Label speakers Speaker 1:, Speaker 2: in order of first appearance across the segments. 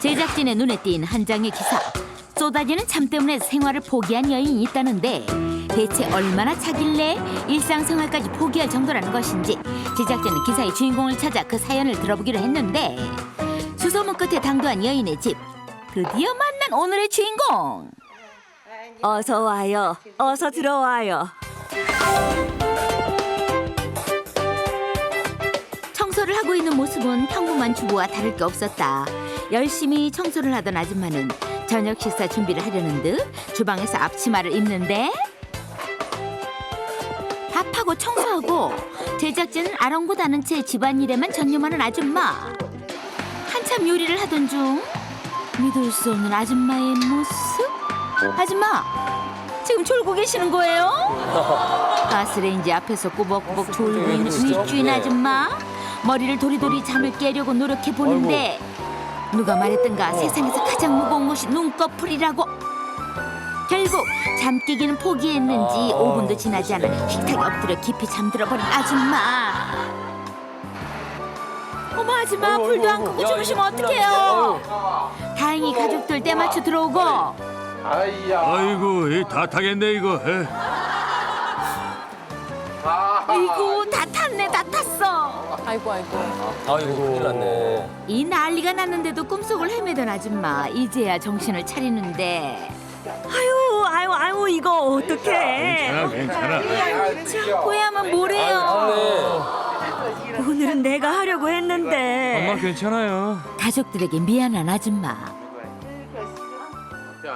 Speaker 1: 제작진의 눈에 띈 한 장의 기사. 쏟아지는 잠 때문에 생활을 포기한 여인이 있다는데 대체 얼마나 차길래 일상생활까지 포기할 정도라는 것인지 제작진은 기사의 주인공을 찾아 그 사연을 들어보기로 했는데 수소문 끝에 당도한 여인의 집. 드디어 만난 오늘의 주인공.
Speaker 2: 어서 와요. 어서 들어와요.
Speaker 1: 청소를 하고 있는 모습은 평범한 주부와 다를 게 없었다. 열심히 청소를 하던 아줌마는 저녁 식사 준비를 하려는 듯 주방에서 앞치마를 입는데 밥하고 청소하고 제작진은 아랑곳하는 채 집안일에만 전념하는 아줌마. 한참 요리를 하던 중 믿을 수 없는 아줌마의 모습. 아줌마, 지금 졸고 계시는 거예요? 가스레인지 앞에서 꾸벅꾸벅 졸고 있는 윗주인 아줌마. 머리를 도리도리 잠을 깨려고 노력해 보는데 누가 말했던가 세상에서 가장 무거운 것이 눈꺼풀이라고. 결국 잠 깨기는 포기했는지 5분도 지나지 않아 식탁에 엎드려 깊이 잠들어버린 아줌마. 어머 아줌마, 불도 안 끄고 주무시면 어떡해요? 다행히 가족들 때맞춰 들어오고.
Speaker 3: 아이고, 다 타겠네 이거.
Speaker 1: 아이고 다 탔네, 다 탔어.
Speaker 4: 아이고.
Speaker 5: 큰일 났네.
Speaker 1: 이 난리가 났는데도 꿈속을 헤매던 아줌마. 이제야 정신을 차리는데
Speaker 2: 아유, 이거 어떡해.
Speaker 3: 괜찮아.
Speaker 1: 후회하면 뭐래요?
Speaker 2: 오늘은 내가 하려고 했는데.
Speaker 3: 괜찮아요.
Speaker 1: 가족들에게 미안한 아줌마.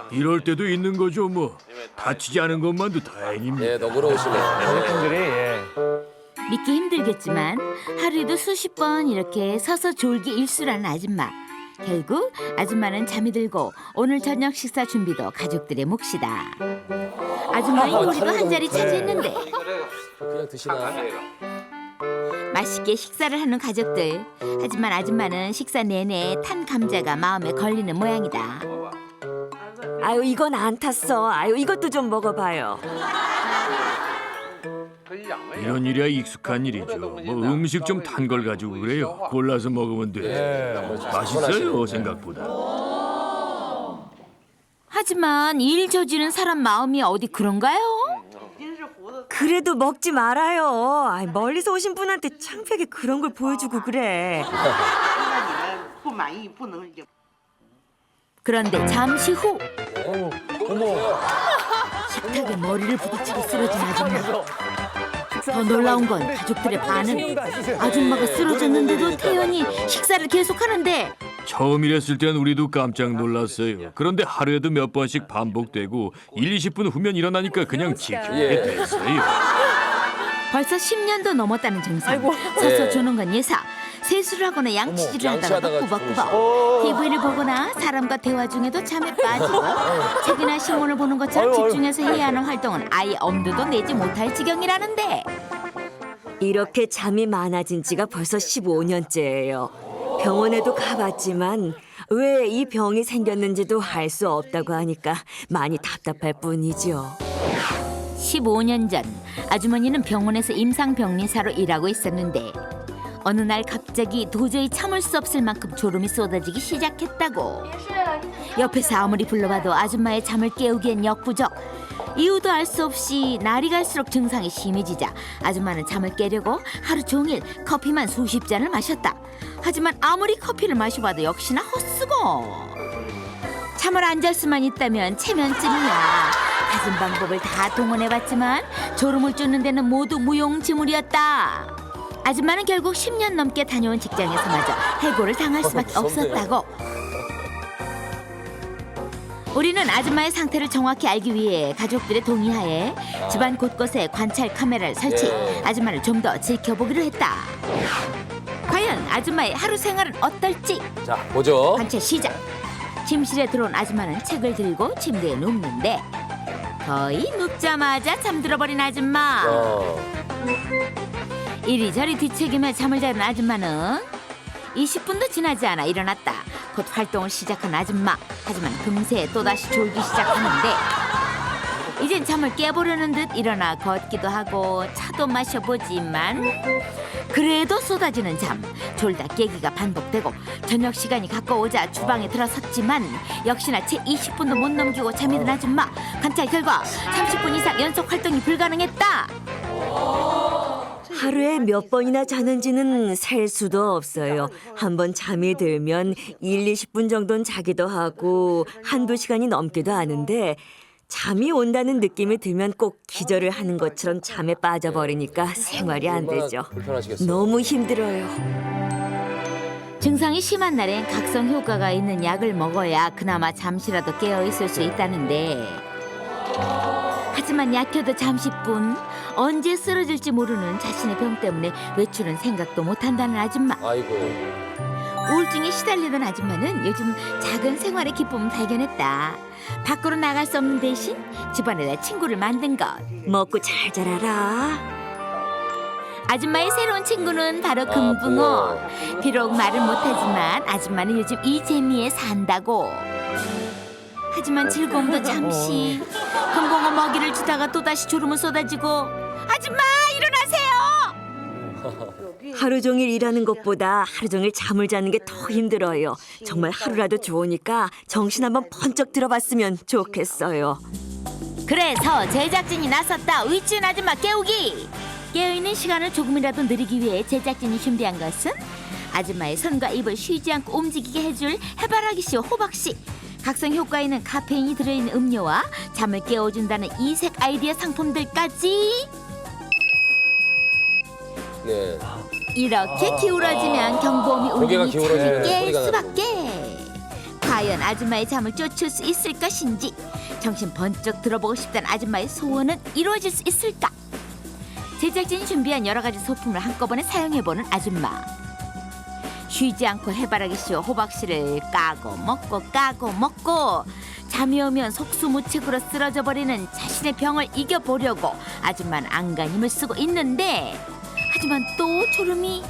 Speaker 3: 이럴 때도 있는 거죠 뭐. 다치지 않은 것만도 다행입니다.
Speaker 5: 예, 너그러우시네.
Speaker 1: 믿기 힘들겠지만 하루에도 수십 번 이렇게 서서 졸기 일수라는 아줌마. 결국 아줌마는 잠이 들고 오늘 저녁 식사 준비도 가족들의 몫이다. 아줌마의 요리도 한 자리 차지했는데
Speaker 5: 그냥 드시나?
Speaker 1: 맛있게 식사를 하는 가족들. 하지만 아줌마는 식사 내내 탄 감자가 마음에 걸리는 모양이다.
Speaker 2: 아유, 이건 안 탔어. 아유, 이것도 좀 먹어봐요.
Speaker 3: 이런 일이야 익숙한 일이죠. 뭐 음식 좀 탄 걸 가지고 그래요. 골라서 먹으면 돼. 맛있어요 생각보다.
Speaker 1: 하지만 일 저지른 사람 마음이 어디 그런가요?
Speaker 2: 그래도 먹지 말아요. 아이, 멀리서 오신 분한테 창피하게 그런 걸 보여주고 그래.
Speaker 1: 그런데 잠시 후 식탁에 머리를 부딪히고 쓰러진 아줌마. 더 놀라운 건 가족들의 반응. 아줌마가 쓰러졌는데도 태연히 식사를 계속하는데
Speaker 3: 처음 일했을 땐 우리도 깜짝 놀랐어요. 그런데 하루에도 몇 번씩 반복되고 20분 후면 일어나니까 그냥 지켜보게 됐어요.
Speaker 1: 벌써 10년도 넘었다는 증상. 서서 주는 건 예사. 세수를 하거나 양치질을 하다가 꾸벅꾸벅. TV를 보거나 사람과 대화 중에도 잠에 빠지고 책이나 신문을 보는 것처럼 집중해서 해야 하는 활동은 아예 엄두도 내지 못할 지경이라는데
Speaker 2: 이렇게 잠이 많아진 지가 벌써 15년째예요. 병원에도 가봤지만 왜 이 병이 생겼는지도 알 수 없다고 하니까 많이 답답할 뿐이죠.
Speaker 1: 15년 전 아주머니는 병원에서 임상병리사로 일하고 있었는데 어느 날 갑자기 도저히 참을 수 없을 만큼 졸음이 쏟아지기 시작했다고. 옆에서 아무리 불러봐도 아줌마의 잠을 깨우기엔 역부족. 이유도 알 수 없이 날이 갈수록 증상이 심해지자 아줌마는 잠을 깨려고 하루 종일 커피만 수십 잔을 마셨다. 하지만 아무리 커피를 마셔봐도 역시나 헛수고. 잠을 안 잘 수만 있다면 체면쯤이야. 가진 방법을 다 동원해봤지만 졸음을 쫓는 데는 모두 무용지물이었다. 아줌마는 결국 10년 넘게 다녀온 직장에서마저 해고를 당할 수밖에 없었다고. 우리는 아줌마의 상태를 정확히 알기 위해 가족들의 동의하에 집안 곳곳에 관찰 카메라를 설치, 아줌마를 좀 더 지켜보기로 했다. 과연 아줌마의 하루 생활은 어떨지
Speaker 5: 자, 보죠.
Speaker 1: 관찰 시작. 침실에 들어온 아줌마는 책을 들고 침대에 눕는데 거의 눕자마자 잠들어버린 아줌마. 이리저리 뒤척이며 잠을 자는 아줌마는 20분도 지나지 않아 일어났다. 곧 활동을 시작한 아줌마. 하지만 금세 또다시 졸기 시작하는데 이젠 잠을 깨보려는 듯 일어나 걷기도 하고 차도 마셔보지만 그래도 쏟아지는 잠. 졸다 깨기가 반복되고 저녁 시간이 가까워오자 주방에 들어섰지만 역시나 채 20분도 못 넘기고 잠이 든 아줌마. 관찰 결과 30분 이상 연속 활동이 불가능했다.
Speaker 2: 하루에 몇 번이나 자는지는 셀 수도 없어요. 한번 잠이 들면 20분 정도는 자기도 하고 한두 시간이 넘기도 하는데 잠이 온다는 느낌이 들면 꼭 기절을 하는 것처럼 잠에 빠져버리니까 생활이 안 되죠.
Speaker 5: 불편하시겠어요.
Speaker 2: 너무 힘들어요.
Speaker 1: 증상이 심한 날엔 각성 효과가 있는 약을 먹어야 그나마 잠시라도 깨어 있을 수 있다는데 하지만 약해도 잠시뿐 언제 쓰러질지 모르는 자신의 병 때문에 외출은 생각도 못한다는 아줌마.
Speaker 5: 아이고.
Speaker 1: 우울증에 시달리던 아줌마는 요즘 작은 생활의 기쁨을 발견했다. 밖으로 나갈 수 없는 대신 집안에다 친구를 만든 것.
Speaker 2: 먹고 잘 자라라.
Speaker 1: 아줌마의 새로운 친구는 바로 금붕어. 비록 말을 못하지만 아줌마는 요즘 이 재미에 산다고. 하지만 즐거움도 잠시. 금붕어 먹이를 주다가 또다시 졸음을 쏟아지고 아줌마 일어나세요.
Speaker 2: 하루 종일 일하는 것보다 하루 종일 잠을 자는 게 더 힘들어요. 정말 하루라도 좋으니까 정신 한번 번쩍 들어봤으면 좋겠어요.
Speaker 1: 그래서 제작진이 나섰다. 위치는 아줌마 깨우기. 깨어있는 시간을 조금이라도 늘리기 위해 제작진이 준비한 것은 아줌마의 손과 입을 쉬지 않고 움직이게 해줄 해바라기씨 호박씨. 각성 효과 있는 카페인이 들어있는 음료와 잠을 깨워준다는 이색 아이디어 상품들까지.
Speaker 5: 네.
Speaker 1: 이렇게 기울어지면 경보음이
Speaker 5: 고개가
Speaker 1: 울리니
Speaker 5: 기울어지는
Speaker 1: 잠을 깰
Speaker 5: 소리가
Speaker 1: 수밖에. 과연 아줌마의 잠을 쫓을 수 있을 것인지 정신 번쩍 들어보고 싶다는 아줌마의 소원은 이루어질 수 있을까? 제작진이 준비한 여러 가지 소품을 한꺼번에 사용해보는 아줌마. 쉬지 않고 해바라기씨와 호박씨를 까고 먹고 잠이 오면 속수무책으로 쓰러져 버리는 자신의 병을 이겨보려고 아줌마는 안간 힘을 쓰고 있는데 하지만 또 졸음이.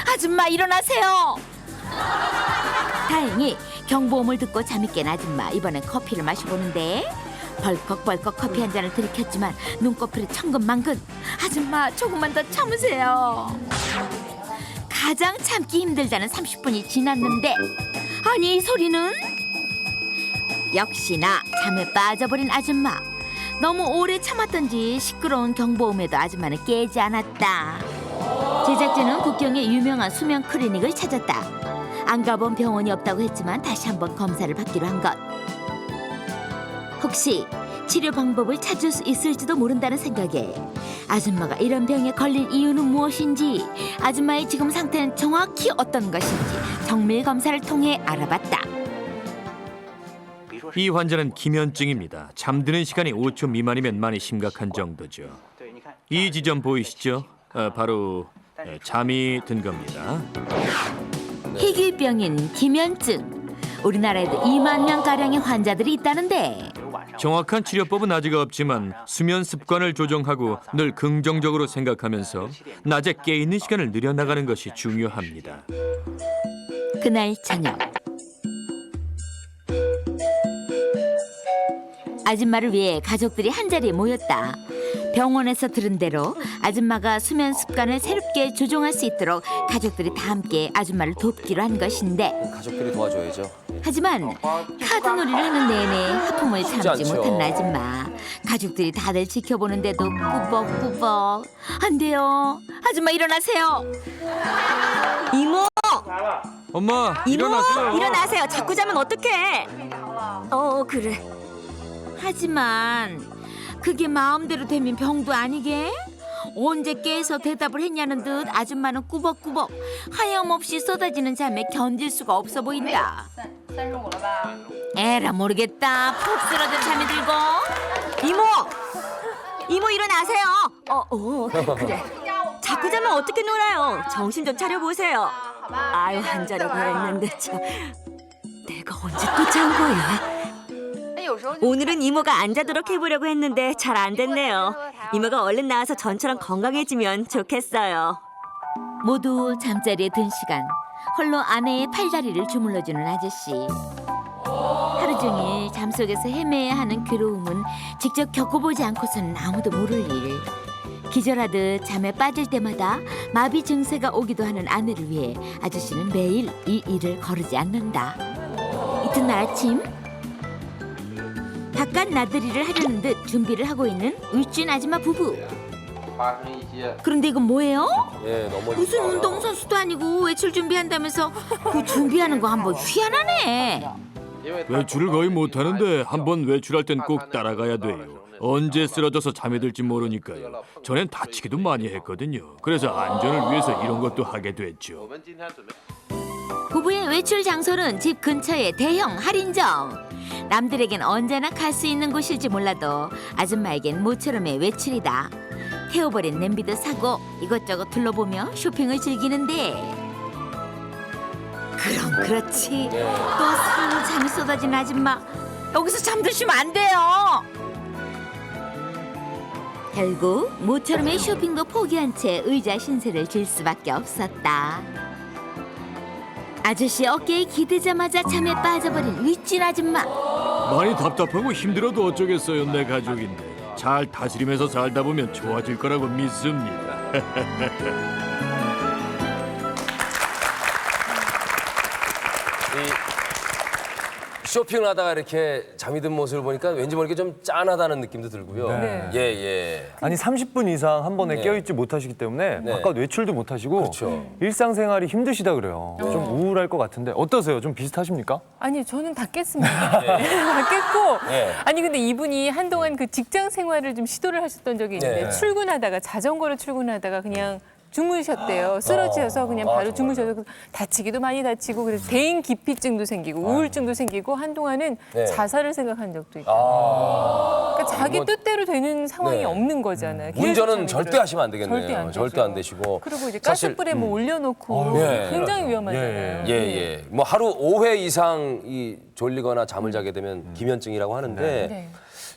Speaker 1: 아줌마 일어나세요. 다행히 경보음을 듣고 잠이 깬 아줌마. 이번엔 커피를 마셔보는데 벌컥벌컥 커피 한 잔을 들이켰지만 눈꺼풀이 천근만근. 아줌마 조금만 더 참으세요. 가장 참기 힘들다는 30분이 지났는데 아니 이 소리는? 역시나 잠에 빠져버린 아줌마. 너무 오래 참았던지 시끄러운 경보음에도 아줌마는 깨지 않았다. 제작진은 국경의 유명한 수면 클리닉을 찾았다. 안 가본 병원이 없다고 했지만 다시 한번 검사를 받기로 한 것. 혹시 치료 방법을 찾을 수 있을지도 모른다는 생각에 아줌마가 이런 병에 걸린 이유는 무엇인지, 아줌마의 지금 상태는 정확히 어떤 것인지 정밀 검사를 통해 알아봤다.
Speaker 3: 이 환자는 기면증입니다. 잠드는 시간이 5초 미만이면 많이 심각한 정도죠. 이 지점 보이시죠? 바로 잠이 든 겁니다.
Speaker 1: 희귀병인 기면증. 우리나라에도 2만 명가량의 환자들이 있다는데
Speaker 3: 정확한 치료법은 아직 없지만 수면 습관을 조정하고 늘 긍정적으로 생각하면서 낮에 깨있는 시간을 늘려나가는 것이 중요합니다.
Speaker 1: 그날 저녁 아줌마를 위해 가족들이 한자리에 모였다. 병원에서 들은 대로 아줌마가 수면 습관을 새롭게 조정할 수 있도록 가족들이 다 함께 아줌마를 돕기로 한 것인데,
Speaker 5: 가족끼리 도와줘야죠.
Speaker 1: 하지만 카드놀이를 하는 내내 하품을 참지
Speaker 5: 않죠.
Speaker 1: 못한 아줌마. 가족들이 다들 지켜보는데도 꾸벅꾸벅. 안 돼요. 아줌마 일어나세요.
Speaker 2: 이모!
Speaker 3: 엄마,
Speaker 2: 이모!
Speaker 3: 일어나세요.
Speaker 2: 일어나세요. 자꾸 자면 어떡해. 그래.
Speaker 1: 하지만 그게 마음대로 되면 병도 아니게. 언제 깨서 대답을 했냐는 듯 아줌마는 꾸벅꾸벅. 하염없이 쏟아지는 잠에 견딜 수가 없어 보인다. 에라 모르겠다. 푹 쓰러져 잠이 들고.
Speaker 2: 이모 일어나세요. 그래. 자꾸 자면 어떻게 놀아요. 정신 좀 차려보세요. 아유, 안 자려고 했는데 참. 내가 언제 또 잔 거야? 오늘은 이모가 안 자도록 해보려고 했는데 잘 안 됐네요. 이모가 얼른 나와서 전처럼 건강해지면 좋겠어요.
Speaker 1: 모두 잠자리에 든 시간. 홀로 아내의 팔다리를 주물러주는 아저씨. 하루 종일 잠속에서 헤매야 하는 괴로움은 직접 겪어보지 않고서는 아무도 모를 일. 기절하듯 잠에 빠질 때마다 마비 증세가 오기도 하는 아내를 위해 아저씨는 매일 이 일을 거르지 않는다. 이튿날 아침 바깥 나들이를 하려는 듯 준비를 하고 있는 울진 아줌마 부부. 그런데 이건 뭐예요?
Speaker 5: 예, 너무
Speaker 1: 무슨 운동선수도 아니고 외출 준비한다면서 그 준비하는 거 한번 희한하네.
Speaker 3: 외출을 거의 못하는데 한번 외출할 땐 꼭 따라가야 돼요. 언제 쓰러져서 잠에 들지 모르니까요. 전엔 다치기도 많이 했거든요. 그래서 안전을 위해서 이런 것도 하게 됐죠.
Speaker 1: 부부의 외출 장소는 집 근처의 대형 할인점. 남들에겐 언제나 갈 수 있는 곳일지 몰라도 아줌마에겐 모처럼의 외출이다. 태워버린 냄비도 사고 이것저것 둘러보며 쇼핑을 즐기는데 그럼 그렇지. 또 사는 잠이 쏟아진 아줌마. 여기서 잠드시면 안 돼요. 결국 모처럼의 쇼핑도 포기한 채 의자 신세를 질 수밖에 없었다. 아저씨 어깨에 기대자마자 잠에 빠져버린 울진 아줌마.
Speaker 3: 많이 답답하고 힘들어도 어쩌겠어요. 내 가족인데. 잘 다스리면서 살다 보면 좋아질 거라고 믿습니다.
Speaker 5: 쇼핑을 하다가 이렇게 잠이 든 모습을 보니까 왠지 모르게 좀 짠하다는 느낌도 들고요.
Speaker 4: 네.
Speaker 5: 예, 예.
Speaker 4: 아니 30분 이상 한 번에
Speaker 5: 네.
Speaker 4: 깨어있지 못하시기 때문에
Speaker 5: 네.
Speaker 4: 바깥 외출도 못하시고
Speaker 5: 그렇죠.
Speaker 4: 일상생활이 힘드시다 그래요. 좀 우울할 것 같은데 어떠세요? 좀 비슷하십니까?
Speaker 6: 아니 저는 다 깼습니다. 다 깼고
Speaker 5: 네.
Speaker 6: 아니 근데 이분이 한동안 그 직장 생활을 좀 시도를 하셨던 적이 있는데
Speaker 5: 네.
Speaker 6: 출근하다가 자전거로 출근하다가 그냥 주무셨대요. 쓰러지셔서 그냥 바로 주무셔서 다치기도 많이 다치고 그래서 대인 기피증도 생기고 우울증도 생기고 한동안은
Speaker 5: 네.
Speaker 6: 자살을 생각한 적도 있고. 그러니까 자기
Speaker 5: 뭐,
Speaker 6: 뜻대로 되는 상황이
Speaker 5: 네.
Speaker 6: 없는 거잖아요.
Speaker 5: 운전은 절대 하시면 안 되겠네요.
Speaker 6: 절대 안 되죠.
Speaker 5: 절대 안 되시고.
Speaker 6: 그리고 이제
Speaker 5: 사실,
Speaker 6: 가스불에 뭐 올려놓고
Speaker 5: 예.
Speaker 6: 굉장히 위험하잖아요.
Speaker 5: 예, 예. 뭐 하루 5회 이상 이 졸리거나 잠을 자게 되면 기면증이라고 하는데
Speaker 6: 네.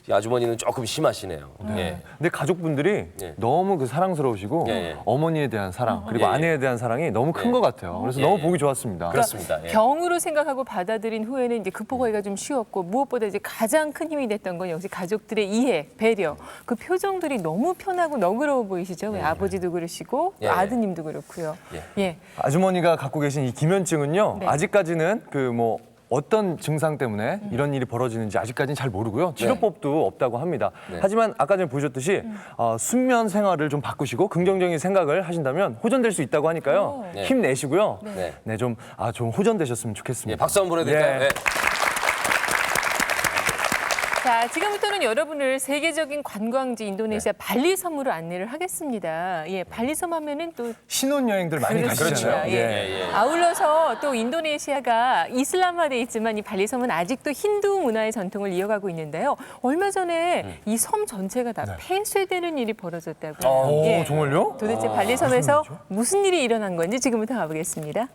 Speaker 5: 이 아주머니는 조금 심하시네요. 예.
Speaker 4: 근데 가족분들이
Speaker 5: 예.
Speaker 4: 너무 그 사랑스러우시고
Speaker 5: 예, 예.
Speaker 4: 어머니에 대한 사랑 그리고
Speaker 5: 예, 예.
Speaker 4: 아내에 대한 사랑이 너무 큰 것 같아요. 그래서
Speaker 5: 예,
Speaker 4: 너무
Speaker 5: 예.
Speaker 4: 보기 좋았습니다.
Speaker 5: 그렇습니다. 예.
Speaker 6: 병으로 생각하고 받아들인 후에는 이제 극복하기가 좀 쉬웠고 무엇보다 이제 가장 큰 힘이 됐던 건 역시 가족들의 이해, 배려. 그 표정들이 너무 편하고 너그러워 보이시죠? 왜 아버지도 그러시고
Speaker 5: 예.
Speaker 6: 아드님도 그렇고요.
Speaker 5: 예.
Speaker 6: 예.
Speaker 4: 아주머니가 갖고 계신 이 기면증은요.
Speaker 6: 네.
Speaker 4: 아직까지는 그 뭐 어떤 증상 때문에 이런 일이 벌어지는지 아직까지는 잘 모르고요. 치료법도 없다고 합니다.
Speaker 5: 네.
Speaker 4: 하지만 아까 전에 보셨듯이 숙면 생활을 좀 바꾸시고 긍정적인 생각을 하신다면 호전될 수 있다고 하니까요.
Speaker 5: 네.
Speaker 4: 힘내시고요.
Speaker 5: 네.
Speaker 4: 네, 좀 호전되셨으면 좋겠습니다.
Speaker 5: 예, 박수 한번 보내드릴까요?
Speaker 4: 예.
Speaker 5: 예.
Speaker 6: 자, 지금부터는 여러분을 세계적인 관광지 인도네시아 발리 섬으로 안내를 하겠습니다. 예, 발리 섬 하면은 또
Speaker 4: 신혼여행들 많이
Speaker 6: 그렇습니다.
Speaker 4: 가시잖아요.
Speaker 6: 예. 아울러서 또 인도네시아가 이슬람화돼 있지만 이 발리 섬은 아직도 힌두 문화의 전통을 이어가고 있는데요. 얼마 전에 이 섬 전체가 다 폐쇄되는 일이 벌어졌다고요.
Speaker 4: 오,
Speaker 6: 예.
Speaker 4: 정말요?
Speaker 6: 도대체 발리 섬에서 무슨 일이 일어난 건지 지금부터 가보겠습니다.